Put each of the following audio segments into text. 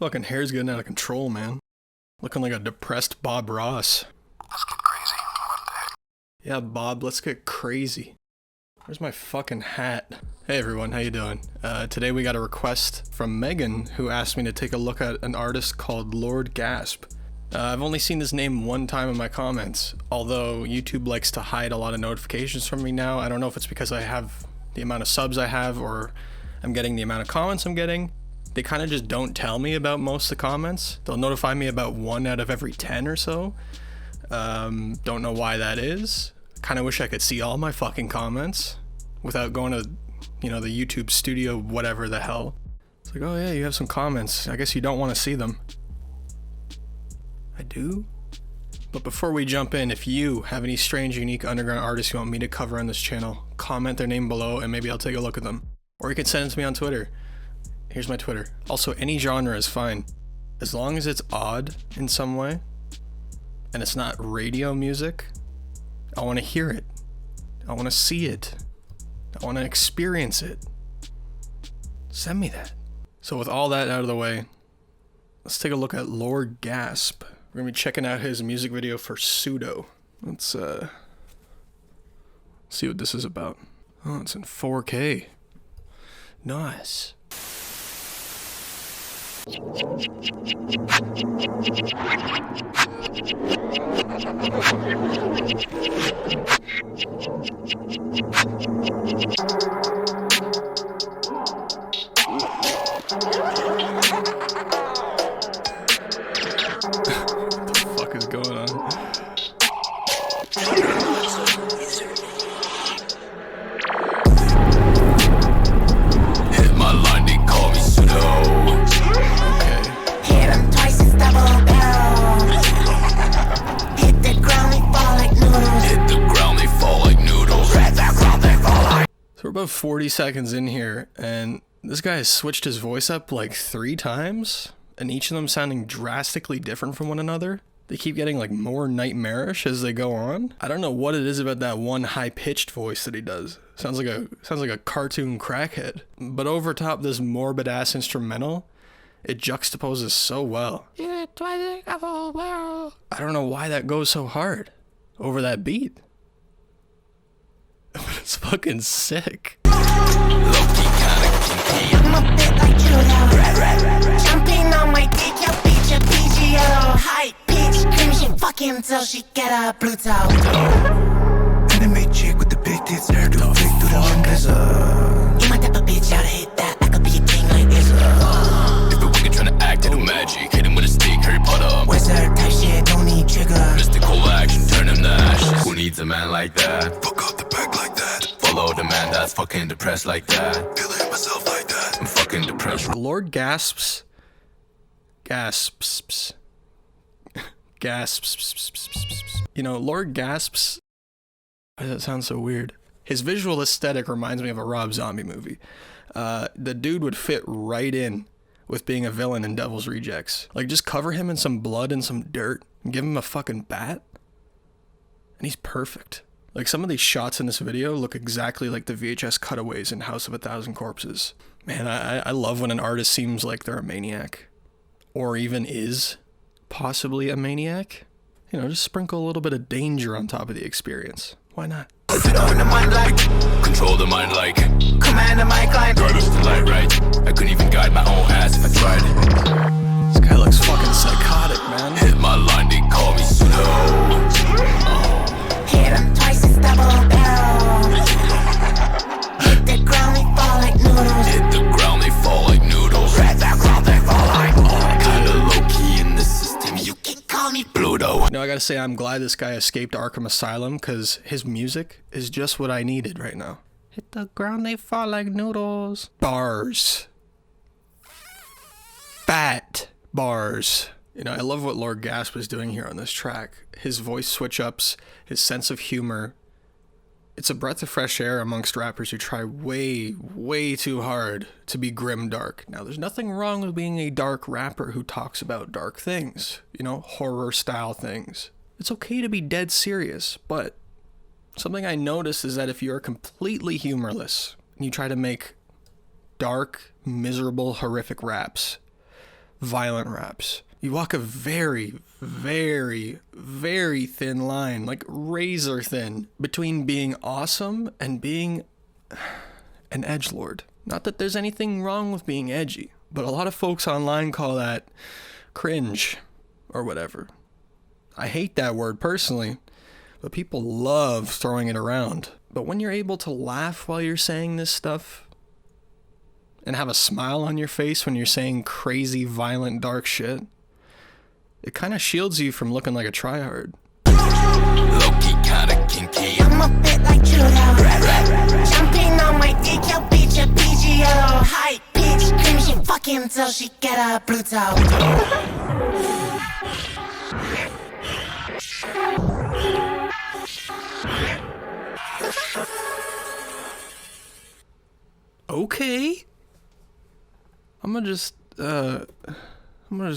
Fucking hair's getting out of control, man. Looking like a depressed Bob Ross. Let's get crazy. What the heck? Yeah, Bob, let's get crazy. Where's my fucking hat? Hey everyone, how you doing? Today we got a request from Megan, who asked me to take a look at an artist called LORD GASP. I've only seen this name one time in my comments, although YouTube likes to hide a lot of notifications from me now. I don't know if it's because I have the amount of subs I have, or I'm getting the amount of comments I'm getting. They kind of just don't tell me about most of the comments. They'll notify me about 1 out of every 10 or so. Don't know why that is. Kind of wish I could see all my fucking comments without going to, you know, the YouTube studio, whatever the hell. It's like, oh yeah, you have some comments. I guess you don't want to see them. I do? But before we jump in, if you have any strange, unique underground artists you want me to cover on this channel, comment their name below and maybe I'll take a look at them. Or you can send it to me on Twitter. Here's my Twitter. Also, any genre is fine. As long as it's odd in some way, and it's not radio music, I want to hear it. I want to see it. I want to experience it. Send me that. So with all that out of the way, let's take a look at LORD GASP. We're going to be checking out his music video for SUDO. Let's see what this is about. Oh, it's in 4K. Nice. What the fuck is going on? So we're about 40 seconds in here, and this guy has switched his voice up like 3 times, and each of them sounding drastically different from one another. They keep getting like more nightmarish as they go on. I don't know what it is about that one high-pitched voice that he does. Sounds like a cartoon crackhead. But over top this morbid-ass instrumental, it juxtaposes so well. I don't know why that goes so hard over that beat. But it's fucking sick. I'm a bit like judo. Jumping on my dick, your bitch a PGO. High pitch, scream she fucking until she get a Pluto. Anime chick with the big tits, hairdo, fake through the windows. You my type of bitch, I'd hit that. I could be a king like this. If we're wicked trying to act, do magic. Hit him with a stick, Harry Potter. Wizard type shit, don't need trigger. Mystical action, turn him to ashes. Who needs a man like that? Fuck up the back like that. Follow the man that's fucking depressed like that. Feeling myself like that. I'm fucking depressed. LORD gasps. You know, LORD gasps. Why does that sound so weird? His visual aesthetic reminds me of a Rob Zombie movie. The dude would fit right in with being a villain in Devil's Rejects. Like, just cover him in some blood and some dirt and give him a fucking bat, and he's perfect. Like, some of these shots in this video look exactly like the VHS cutaways in House of a Thousand Corpses. Man, I love when an artist seems like they're a maniac. Or even is possibly a maniac. You know, just sprinkle a little bit of danger on top of the experience. Why not? Control the mind like Command the mic line. guide us to light right. I couldn't even guide my own ass if I tried. This guy looks fucking psychotic, man. Hit my line, they call me SUDO. Hit him twice, it's double barrel. Hit the ground, we fall like noodles. Hit the ground, they fall like noodles. Red that ground, they fall like Kinda low-key in the system, you can call me Pluto. You know, I gotta say, I'm glad this guy escaped Arkham Asylum, because his music is just what I needed right now. Hit the ground, they fall like noodles. Bars. Fat bars. You know, I love what LORD GASP is doing here on this track. His voice switch-ups, his sense of humor. It's a breath of fresh air amongst rappers who try way, way too hard to be grim dark. Now, there's nothing wrong with being a dark rapper who talks about dark things, you know, horror-style things. It's okay to be dead serious, but something I noticed is that if you're completely humorless and you try to make dark, miserable, horrific raps, violent raps. You walk a very, very, very thin line, like razor thin, between being awesome and being an edgelord. Not that there's anything wrong with being edgy, but a lot of folks online call that cringe or whatever. I hate that word personally, but people love throwing it around. But when you're able to laugh while you're saying this stuff and have a smile on your face when you're saying crazy, violent, dark shit, it kind of shields you from looking like a tryhard. Low-key kinda kinky. I'm a bit like judo. Jumping on my dick, yo bitch, a PGO. High pitch, scream, she fucking till she get a Pluto. Okay. I'm gonna just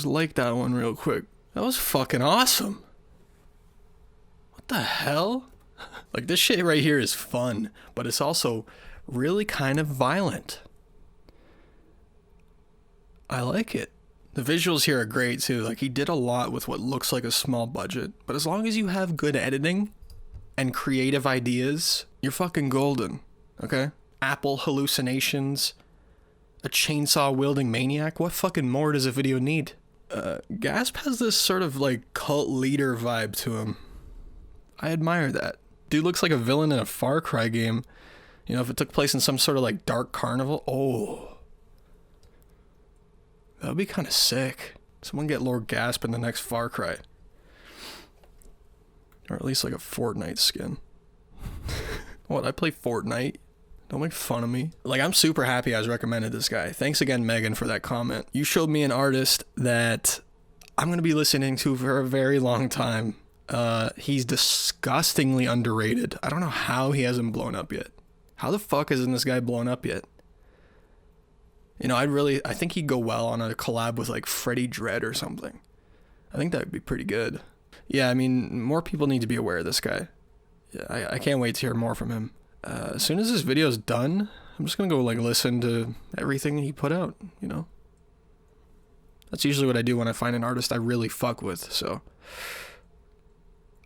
like that one real quick. That was fucking awesome. What the hell? Like, this shit right here is fun, but it's also really kind of violent. I like it. The visuals here are great too. Like, he did a lot with what looks like a small budget, but as long as you have good editing and creative ideas, you're fucking golden, okay? Apple hallucinations, a chainsaw wielding maniac. What fucking more does a video need? Gasp has this sort of like cult leader vibe to him. I admire that. Dude looks like a villain in a Far Cry game. You know, if it took place in some sort of like dark carnival. Oh, that would be kind of sick. Someone get Lord Gasp in the next Far Cry. Or at least like a Fortnite skin. What, I play Fortnite? Don't make fun of me. Like, I'm super happy I was recommended this guy. Thanks again, Megan, for that comment. You showed me an artist that I'm going to be listening to for a very long time. He's disgustingly underrated. I don't know how he hasn't blown up yet. How the fuck isn't this guy blown up yet? You know, I think he'd go well on a collab with like Freddie Dredd or something. I think that would be pretty good. Yeah, I mean, more people need to be aware of this guy. Yeah, I can't wait to hear more from him. As soon as this video's done, I'm just gonna go like listen to everything he put out, you know? That's usually what I do when I find an artist I really fuck with, so.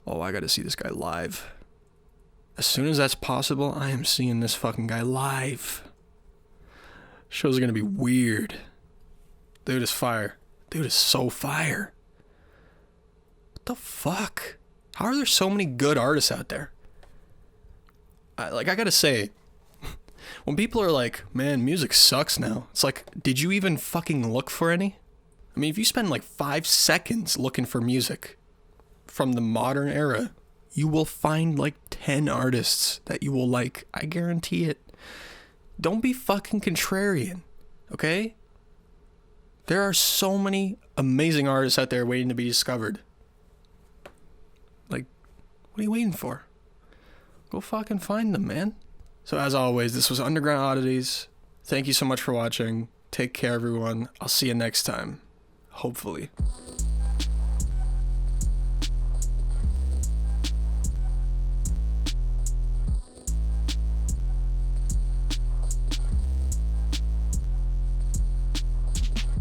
Oh, I gotta see this guy live. As soon as that's possible, I am seeing this fucking guy live. Shows are gonna be weird. Dude is fire. Dude is so fire. What the fuck? How are there so many good artists out there? I gotta say, when people are like, man, music sucks now, it's like, did you even fucking look for any? I mean, if you spend like 5 seconds looking for music from the modern era, you will find like 10 artists that you will like. I guarantee it. Don't be fucking contrarian, okay? There are so many amazing artists out there waiting to be discovered. Like, what are you waiting for? Go fucking find them, man. So as always, this was Underground Oddities. Thank you so much for watching. Take care, everyone. I'll see you next time. Hopefully.